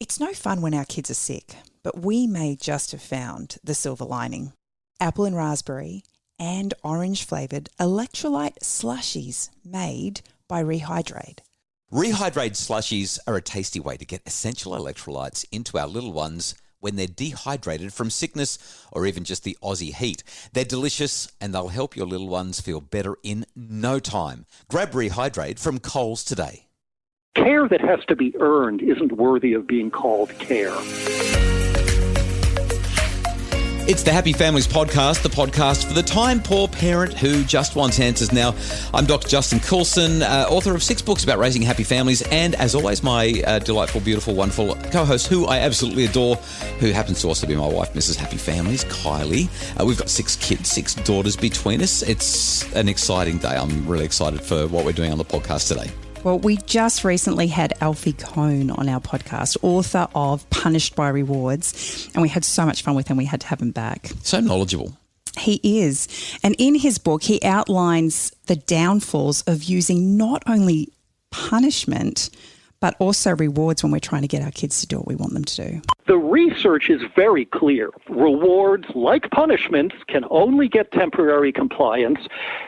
It's no fun when our kids are sick, but we may just have found the silver lining. Apple and raspberry and orange flavoured electrolyte slushies made by Rehydrate. Rehydrate slushies are a tasty way to get essential electrolytes into our little ones when they're dehydrated from sickness or even just the Aussie heat. They're delicious and they'll help your little ones feel better in no time. Grab Rehydrate from Coles today. Care that has to be earned isn't worthy of being called care. It's the Happy Families Podcast, the podcast for the time-poor parent who just wants answers. Now, I'm Dr. Justin Coulson, author of 6 books about raising happy families, and as always, my delightful, beautiful, wonderful co-host, who I absolutely adore, who happens to also be my wife, Mrs. Happy Families, Kylie. We've got 6 kids, 6 daughters between us. It's an exciting day. I'm really excited for what we're doing on the podcast today. Well, we just recently had Alfie Kohn on our podcast, author of Punished by Rewards, and we had so much fun with him, we had to have him back. So knowledgeable. He is. And in his book, he outlines the downfalls of using not only punishment, but also rewards when we're trying to get our kids to do what we want them to do. The research is very clear. Rewards, like punishments, can only get temporary compliance,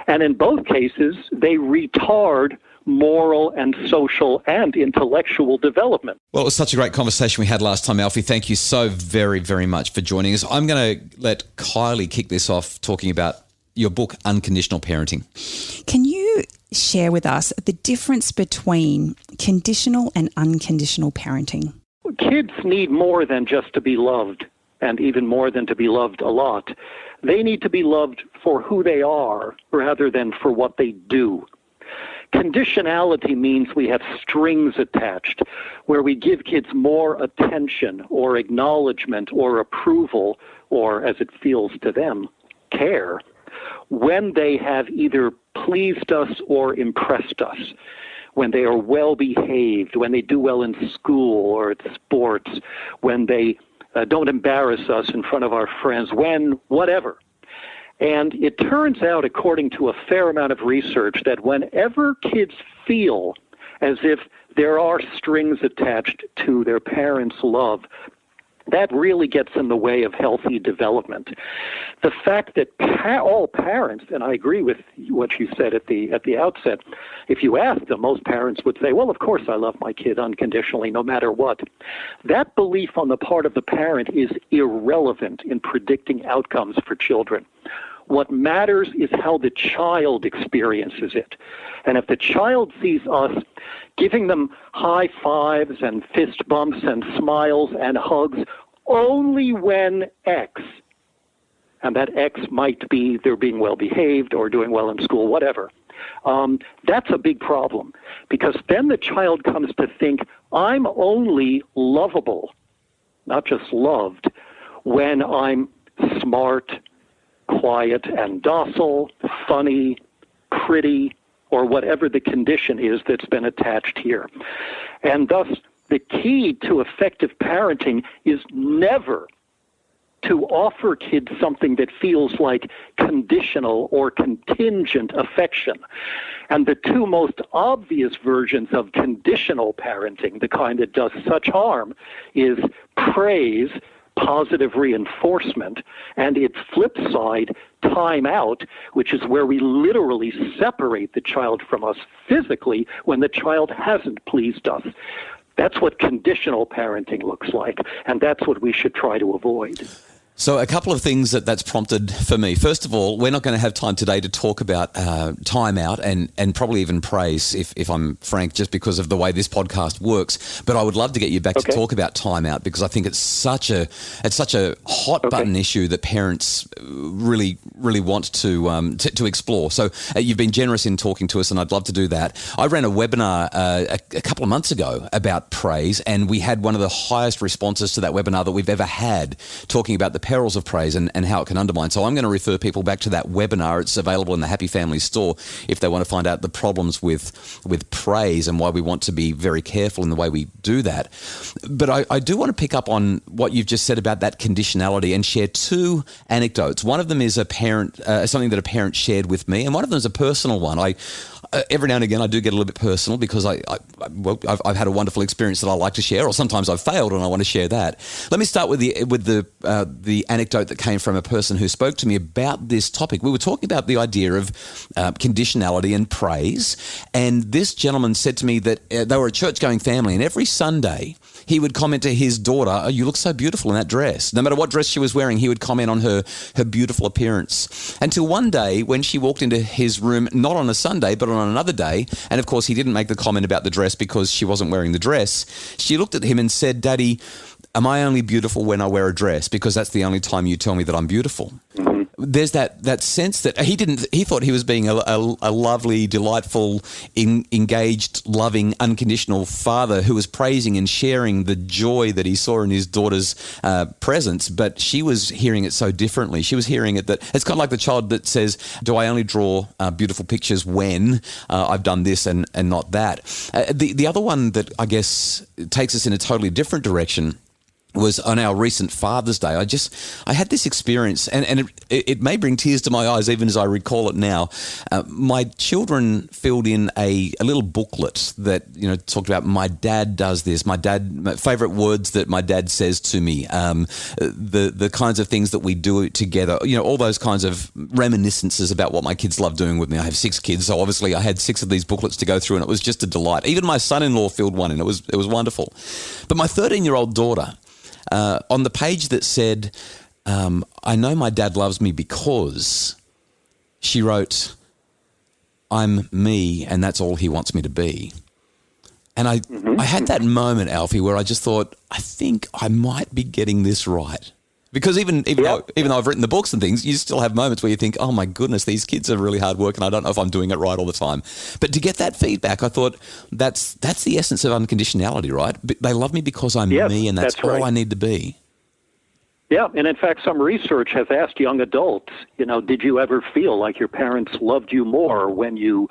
and in both cases, they retard moral and social and intellectual development. Well, it was such a great conversation we had last time, Alfie. Thank you so very, very much for joining us. I'm going to let Kylie kick this off talking about your book, Unconditional Parenting. Can you share with us the difference between conditional and unconditional parenting? Kids need more than just to be loved, and even more than to be loved a lot. They need to be loved for who they are rather than for what they do. Conditionality means we have strings attached where we give kids more attention or acknowledgement or approval, or as it feels to them, care, when they have either pleased us or impressed us, when they are well behaved, when they do well in school or at sports, when they don't embarrass us in front of our friends, when whatever. And it turns out, according to a fair amount of research, that whenever kids feel as if there are strings attached to their parents' love, that really gets in the way of healthy development. The fact that all parents, and I agree with what you said at the outset, if you ask them, most parents would say, well, of course I love my kid unconditionally, no matter what. That belief on the part of the parent is irrelevant in predicting outcomes for children. What matters is how the child experiences it. And if the child sees us giving them high fives and fist bumps and smiles and hugs only when X, and that X might be they're being well behaved or doing well in school, whatever, that's a big problem. Because then the child comes to think, I'm only lovable, not just loved, when I'm smart, quiet and docile, funny, pretty, or whatever the condition is that's been attached here. And thus, the key to effective parenting is never to offer kids something that feels like conditional or contingent affection. And the 2 most obvious versions of conditional parenting, the kind that does such harm, is praise, positive reinforcement, and its flip side, time out, which is where we literally separate the child from us physically when the child hasn't pleased us. That's what conditional parenting looks like, and that's what we should try to avoid. So a couple of things that's prompted for me. First of all, we're not going to have time today to talk about time out and probably even praise, if I'm frank, just because of the way this podcast works. But I would love to get you back to talk about time out, because I think it's such a hot button issue that parents really want to explore. So you've been generous in talking to us, and I'd love to do that. I ran a webinar a couple of months ago about praise, and we had one of the highest responses to that webinar that we've ever had, talking about the perils of praise and how it can undermine. So I'm going to refer people back to that webinar. It's available in the Happy Families store if they want to find out the problems with praise and why we want to be very careful in the way we do that. But I do want to pick up on what you've just said about that conditionality and share 2 anecdotes. One of them is something that a parent shared with me, and one of them is a personal one. every now and again I do get a little bit personal because I've had a wonderful experience that I like to share, or sometimes I've failed and I want to share that. Let me start with the anecdote that came from a person who spoke to me about this topic. We were talking about the idea of conditionality and praise, and this gentleman said to me that they were a church-going family, and every Sunday he would comment to his daughter, "Oh, you look so beautiful in that dress." No matter what dress she was wearing, he would comment on her beautiful appearance. Until one day when she walked into his room, not on a Sunday, but on another day, and of course he didn't make the comment about the dress because she wasn't wearing the dress, she looked at him and said, "Daddy, am I only beautiful when I wear a dress? Because that's the only time you tell me that I'm beautiful." Mm-hmm. There's that sense that he thought he was being a lovely, delightful, engaged, loving, unconditional father who was praising and sharing the joy that he saw in his daughter's presence, but she was hearing it so differently. She was hearing it that it's kind of like the child that says, "Do I only draw beautiful pictures when I've done this and not that?" The other one that I guess takes us in a totally different direction was on our recent Father's Day. I had this experience, and it may bring tears to my eyes even as I recall it now. My children filled in a little booklet that talked about my dad does this, my favourite words that my dad says to me, the kinds of things that we do together, all those kinds of reminiscences about what my kids love doing with me. I have 6 kids, so obviously I had 6 of these booklets to go through, and it was just a delight. Even my son-in-law filled one in. It was wonderful. But my 13-year-old daughter, on the page that said, "I know my dad loves me because," she wrote, "I'm me and that's all he wants me to be." And I had that moment, Alfie, where I just thought, I think I might be getting this right. Because even though I've written the books and things, you still have moments where you think, oh my goodness, these kids are really hard work and I don't know if I'm doing it right all the time. But to get that feedback, I thought that's the essence of unconditionality, right? They love me because I'm me, and that's all right. I need to be. Yeah, and in fact, some research has asked young adults, did you ever feel like your parents loved you more when you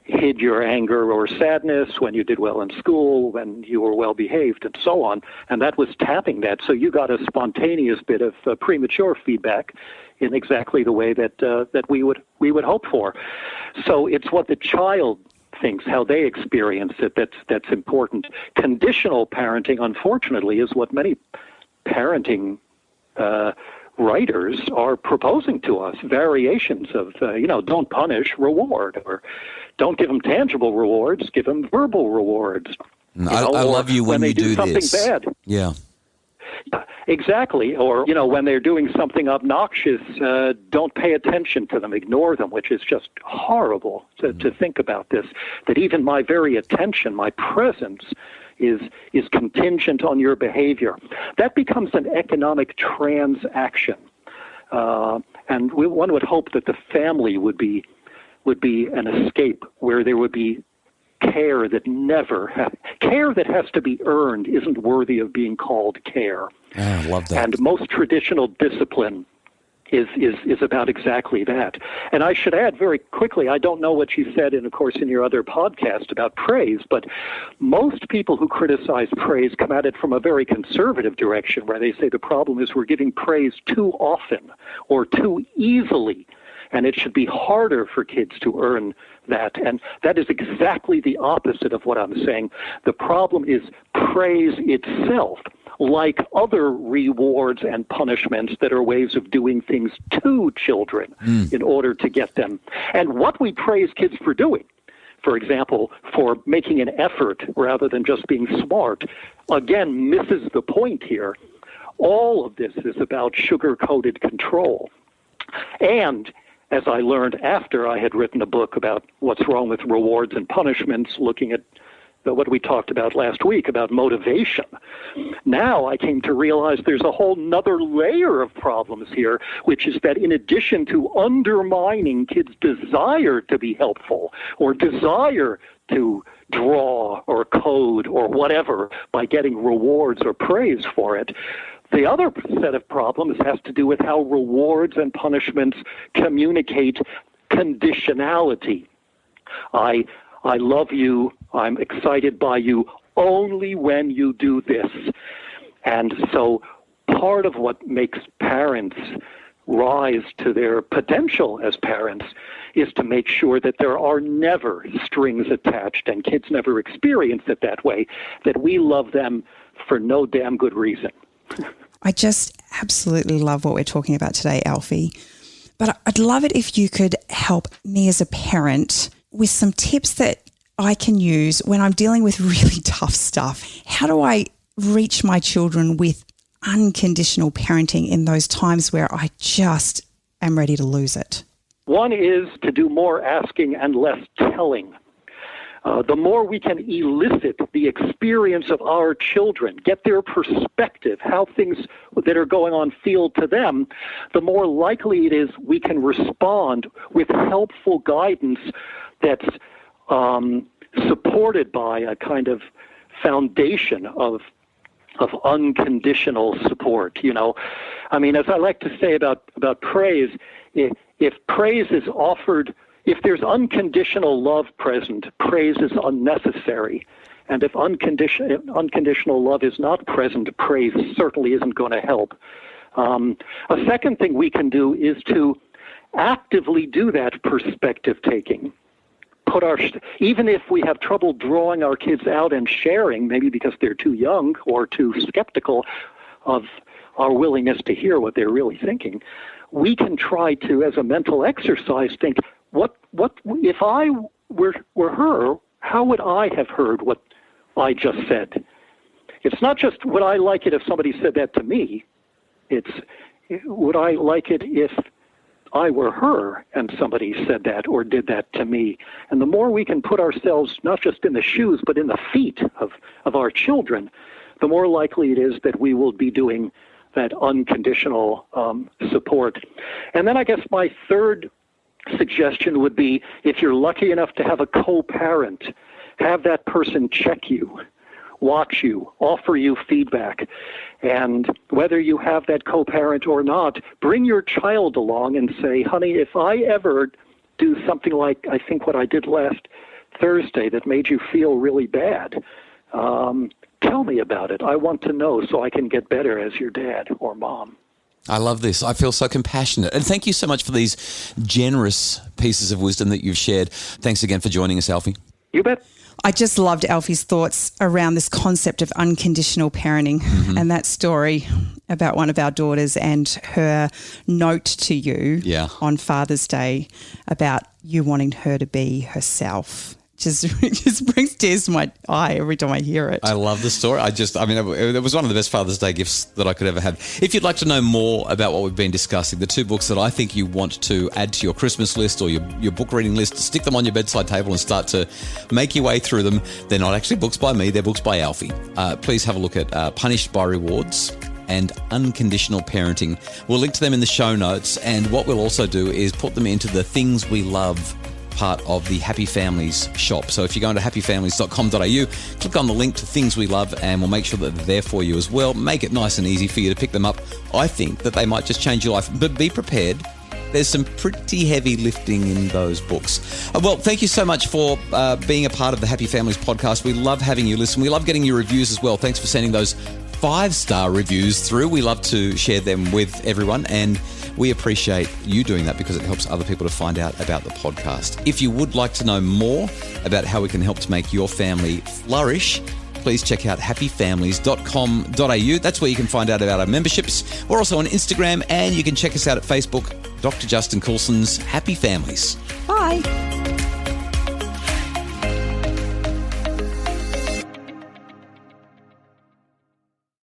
hid your anger or sadness, when you did well in school, when you were well behaved, and so on. And that was tapping that. So you got a spontaneous bit of premature feedback in exactly the way that we would hope for. So it's what the child thinks, how they experience it, that's important. Conditional parenting, unfortunately, is what many parenting writers are proposing to us, variations of, don't punish, reward, or don't give them tangible rewards, give them verbal rewards. I love you when you do something this. Bad. Yeah. Exactly. Or, when they're doing something obnoxious, don't pay attention to them, ignore them, which is just horrible to think about this, that even my very attention, my presence is contingent on your behavior. That becomes an economic transaction. And one would hope that the family would be an escape where there would be care that care that has to be earned isn't worthy of being called care. Oh, I love that. And most traditional discipline is about exactly that. And I should add very quickly, I don't know what you said, of course, in your other podcast about praise, but most people who criticize praise come at it from a very conservative direction, where they say the problem is we're giving praise too often or too easily, and it should be harder for kids to earn that. And that is exactly the opposite of what I'm saying. The problem is praise itself, like other rewards and punishments that are ways of doing things to children in order to get them. And what we praise kids for doing, for example, for making an effort rather than just being smart, again, misses the point here. All of this is about sugar-coated control. And as I learned after I had written a book about what's wrong with rewards and punishments, looking at what we talked about last week about motivation. Now I came to realize there's a whole nother layer of problems here, which is that in addition to undermining kids' desire to be helpful or desire to draw or code or whatever by getting rewards or praise for it, the other set of problems has to do with how rewards and punishments communicate conditionality. I love you, I'm excited by you only when you do this. And so part of what makes parents rise to their potential as parents is to make sure that there are never strings attached and kids never experience it that way, that we love them for no damn good reason. I just absolutely love what we're talking about today, Alfie. But I'd love it if you could help me as a parent with some tips that I can use when I'm dealing with really tough stuff. How do I reach my children with unconditional parenting in those times where I just am ready to lose it? One is to do more asking and less telling. The more we can elicit the experience of our children, get their perspective, how things that are going on feel to them, the more likely it is we can respond with helpful guidance that's supported by a kind of foundation of unconditional support. I mean, as I like to say about praise, if praise is offered, if there's unconditional love present, praise is unnecessary. And if unconditional love is not present, praise certainly isn't going to help. A second thing we can do is to actively do that perspective taking. Even if we have trouble drawing our kids out and sharing, maybe because they're too young or too skeptical of our willingness to hear what they're really thinking, we can try to, as a mental exercise, think, what if I were her, how would I have heard what I just said? It's not just would I like it if somebody said that to me, it's would I like it if I were her and somebody said that or did that to me. And the more we can put ourselves not just in the shoes but in the feet of our children, the more likely it is that we will be doing that unconditional support. And then I guess my third suggestion would be, if you're lucky enough to have a co-parent, have that person check you, watch you, offer you feedback. And whether you have that co-parent or not, bring your child along and say, honey, if I ever do something like I think what I did last Thursday that made you feel really bad, tell me about it. I want to know so I can get better as your dad or mom. I love this. I feel so compassionate. And thank you so much for these generous pieces of wisdom that you've shared. Thanks again for joining us, Alfie. You bet. I just loved Alfie's thoughts around this concept of unconditional parenting and that story about one of our daughters and her note to you on Father's Day about you wanting her to be herself. Just brings tears to my eye every time I hear it. I love the story. It was one of the best Father's Day gifts that I could ever have. If you'd like to know more about what we've been discussing, the two books that I think you want to add to your Christmas list or your book reading list, stick them on your bedside table and start to make your way through them. They're not actually books by me, they're books by Alfie. Please have a look at Punished by Rewards and Unconditional Parenting. We'll link to them in the show notes, and what we'll also do is put them into the Things We Love part of the Happy Families shop. So if you go into happyfamilies.com.au, click on the link to Things We Love, and we'll make sure that they're there for you as well. Make it nice and easy for you to pick them up. I think that they might just change your life, but be prepared. There's some pretty heavy lifting in those books. Well, thank you so much for being a part of the Happy Families podcast. We love having you listen. We love getting your reviews as well. Thanks for sending those 5-star reviews through. We love to share them with everyone, and we appreciate you doing that because it helps other people to find out about the podcast. If you would like to know more about how we can help to make your family flourish, please check out happyfamilies.com.au. That's where you can find out about our memberships. We're also on Instagram, and you can check us out at Facebook, Dr. Justin Coulson's Happy Families. Bye.